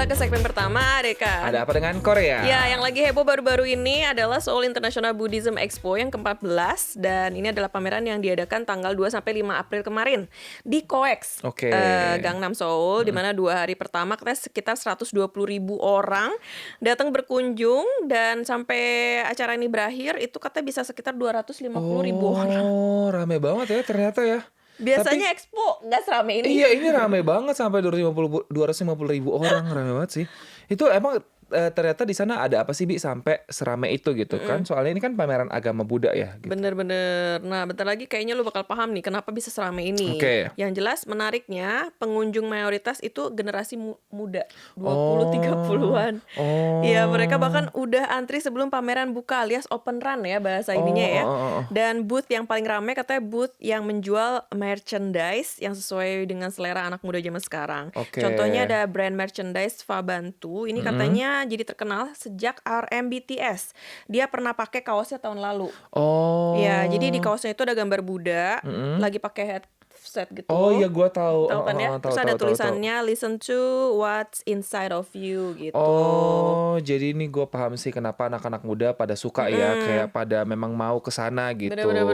kita ke segmen pertama, Deka. Ada apa dengan Korea? Ya, yang lagi heboh baru-baru ini adalah Seoul International Buddhism Expo yang ke-14. Dan ini adalah pameran yang diadakan tanggal 2-5 April kemarin di COEX, Oke. Gangnam Seoul, di mana 2 hari pertama katanya sekitar 120.000 orang datang berkunjung. Dan sampai acara ini berakhir, itu katanya bisa sekitar 250.000 orang. Oh, rame banget ya ternyata ya. Biasanya expo nggak serame ini. Iya, ini rame banget sampai 250.000 orang, rame banget sih. Itu emang ternyata di sana ada apa sih Bi sampai serame itu gitu kan? Soalnya ini kan pameran agama Buddha ya gitu. Bener-bener. Nah, bentar lagi kayaknya lu bakal paham nih kenapa bisa serame ini. Oke. Yang jelas menariknya pengunjung mayoritas itu generasi muda, 20 Oh. 30-an. Oh. Ya, mereka bahkan udah antri sebelum pameran buka alias open run ya bahasa ininya ya. Dan booth yang paling ramai katanya booth yang menjual merchandise yang sesuai dengan selera anak muda zaman sekarang. Oke. Contohnya ada brand merchandise Fabantu. Ini katanya jadi terkenal sejak RMBTS. Dia pernah pakai kaosnya tahun lalu. Oh. Ya, jadi di kaosnya itu ada gambar Buddha lagi pakai headset gitu. Oh iya, gua tahu. Tahu kan ya? Terus ada Tahu. tulisannya listen to what's inside of you gitu. Oh, jadi ini gue paham sih kenapa anak-anak muda pada suka ya, kayak pada memang mau ke sana gitu. Bener.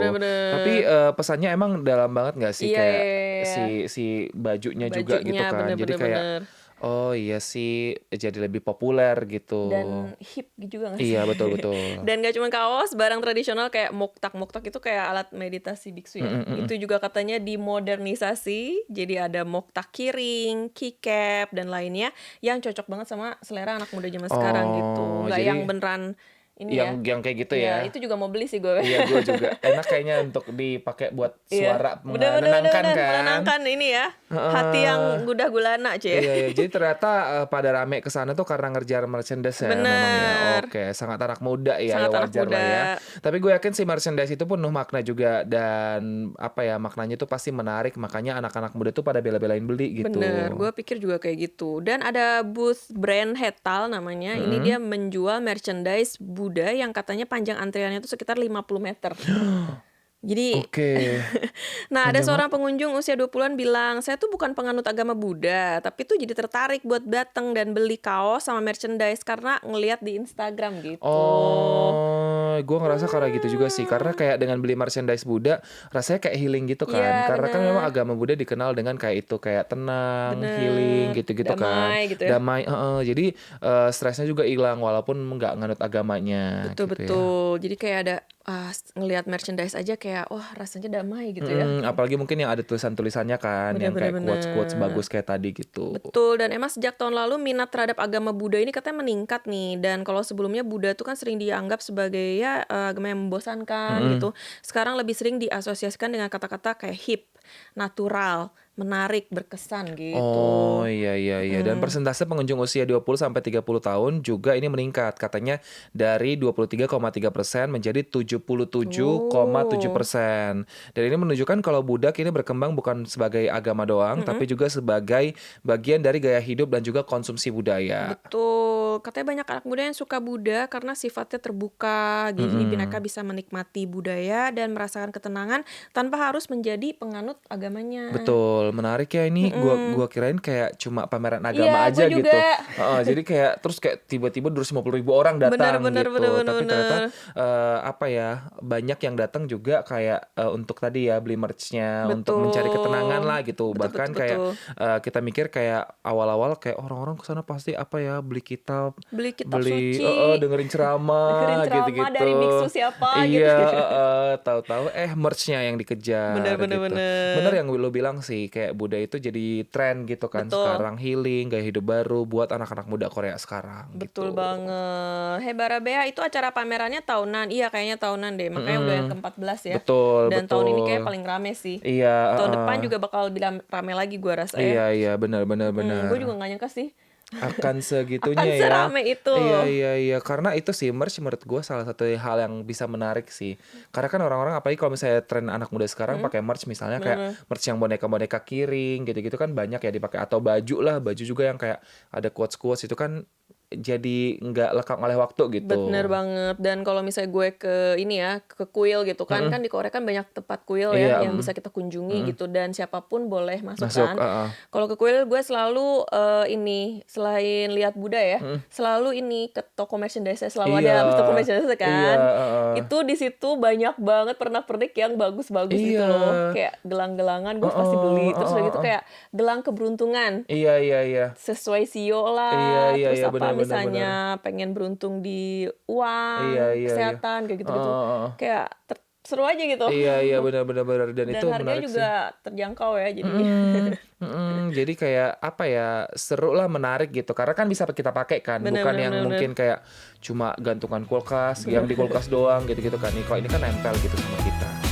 Tapi pesannya emang dalam banget nggak sih, Iya, kayak iya. si bajunya juga gitu kan. Jadi kayak bener. oh iya sih, jadi lebih populer gitu. Dan hip juga gak sih? Iya, betul. Dan gak cuma kaos, barang tradisional kayak moktak itu kayak alat meditasi biksu ya. Itu juga katanya dimodernisasi, jadi ada moktak kiring, keycap, dan lainnya yang cocok banget sama selera anak muda zaman sekarang gitu. Nggak jadi yang beneran ini yang kayak gitu ya. ya. Itu juga mau beli sih gue. Iya, gue juga. Enak kayaknya untuk dipakai buat Iya. suara Bener. menenangkan kan. Menenangkan ini ya. Hati yang gudah gulana, Cie. Iya. Jadi ternyata pada rame ke sana tuh karena ngerjar merchandise ya, memang ya. Bener. Oke, sangat anak muda ya, Sangat ya anak wajar lah ya. muda. Tapi gue yakin si merchandise itu penuh makna juga, dan apa ya, maknanya tuh pasti menarik, makanya anak-anak muda tuh pada bela-belain beli gitu. Bener, gue pikir juga kayak gitu. Dan ada booth brand Hetal namanya. Ini dia menjual merchandise Buddha yang katanya panjang antriannya itu sekitar 50 meter. Jadi, Oke. nah ada Panjang seorang pengunjung usia 20-an bilang, saya tuh bukan penganut agama Buddha, tapi tuh jadi tertarik buat datang dan beli kaos sama merchandise karena ngelihat di Instagram gitu. Oh, gue ngerasa karena gitu juga sih. Karena kayak dengan beli merchandise Buddha, rasanya kayak healing gitu kan. Iya, Karena kan bener. memang agama Buddha dikenal dengan kayak itu, kayak tenang, Bener. healing gitu-gitu kan. Damai gitu ya. Damai, jadi stresnya juga hilang walaupun nggak nganut agamanya. Gitu ya. Betul. Jadi kayak ada ngelihat merchandise aja kayak wah rasanya damai gitu ya. Apalagi mungkin yang ada tulisan-tulisannya kan, yang kayak Bener. quotes-quotes bagus kayak tadi gitu. Betul, dan emang sejak tahun lalu minat terhadap agama Buddha ini katanya meningkat nih. Dan kalau sebelumnya Buddha itu kan sering dianggap sebagai ya agama yang membosankan gitu. Sekarang lebih sering diasosiasikan dengan kata-kata kayak hip, natural, menarik, berkesan gitu. Oh iya. Dan persentase pengunjung usia 20-30 tahun juga ini meningkat. Katanya dari 23,3% menjadi 77,7%. Dan ini menunjukkan kalau Buddha kini berkembang bukan sebagai agama doang, tapi juga sebagai bagian dari gaya hidup dan juga konsumsi budaya. Betul, katanya banyak anak muda yang suka Buddha karena sifatnya terbuka. Jadi mereka bisa menikmati budaya dan merasakan ketenangan tanpa harus menjadi penganut agamanya. Betul, menarik ya ini. Gua kirain kayak cuma pameran agama Iya, aja gua gitu. juga. Jadi kayak terus kayak tiba-tiba 250.000 orang datang Bener. gitu. Tapi ternyata apa ya, banyak yang datang juga kayak untuk tadi ya beli merch-nya, untuk mencari ketenangan lah gitu. Bahkan kayak kita mikir kayak awal-awal kayak orang-orang kesana pasti apa ya, beli kitab suci, dengerin ceramah gitu-gitu. dari biksu siapa Iya, gitu. tahu-tahu merch-nya yang dikejar gitu. Bener yang lo bilang sih, kayak Buddha itu jadi tren gitu kan. Betul. Sekarang healing, gaya hidup baru buat anak-anak muda Korea sekarang. Betul gitu. banget. Hebarabea itu acara pamerannya tahunan. Iya, kayaknya tahunan deh. Makanya udah yang ke-14 ya. Betul. Dan tahun ini kayak paling rame sih. Iya. Tahun depan juga bakal rame lagi gua rasa ya. Iya, benar. Gue juga gak nyangka sih Akan segitunya akan ya. serame itu. Iya. Karena itu sih merch menurut gue salah satu hal yang bisa menarik sih. Karena kan orang-orang apalagi kalau misalnya tren anak muda sekarang pakai merch, misalnya kayak merch yang boneka-boneka kiring gitu-gitu kan banyak ya dipakai, atau baju juga yang kayak ada quotes-quotes itu kan jadi nggak lekang oleh waktu gitu. Bener banget, dan kalau misalnya gue ke ini ya, ke kuil gitu kan, Mhm. kan di Korea kan banyak tempat kuil ya Iya, yang bisa kita kunjungi mhm. gitu dan siapapun boleh masuk Masuk, kan. heeh. Kalau ke kuil gue selalu, ini, selain lihat Buddha ya, Mhm. selalu ini ke toko merchandise-nya, selalu Iya, ada toko merchandise iya, kan. heeh. Itu di situ banyak banget pernak-pernik yang bagus-bagus gitu Iya, loh, kayak gelang-gelangan gue pasti heeh, beli, terus udah heeh gitu heeh. kayak gelang keberuntungan. Iya iya iya. Sesuai sio Iya lah, iya terus iya, apa benar benar benar. misalnya pengen beruntung di Iya uang, iya iya. kesehatan, kayak gitu-gitu. Heeh heeh. Kayak seru aja gitu. Iya iya, benar benar benar, dan itu Dan harganya menarik juga sih. terjangkau ya jadinya. Mhm, mhm, jadi kayak apa ya, seru lah, menarik gitu, karena kan bisa kita pakai kan, Bener bukan bener yang bener bener. mungkin kayak cuma gantungan kulkas, yang Bener. di kulkas doang gitu-gitu kan, kalau ini kan nempel gitu sama kita.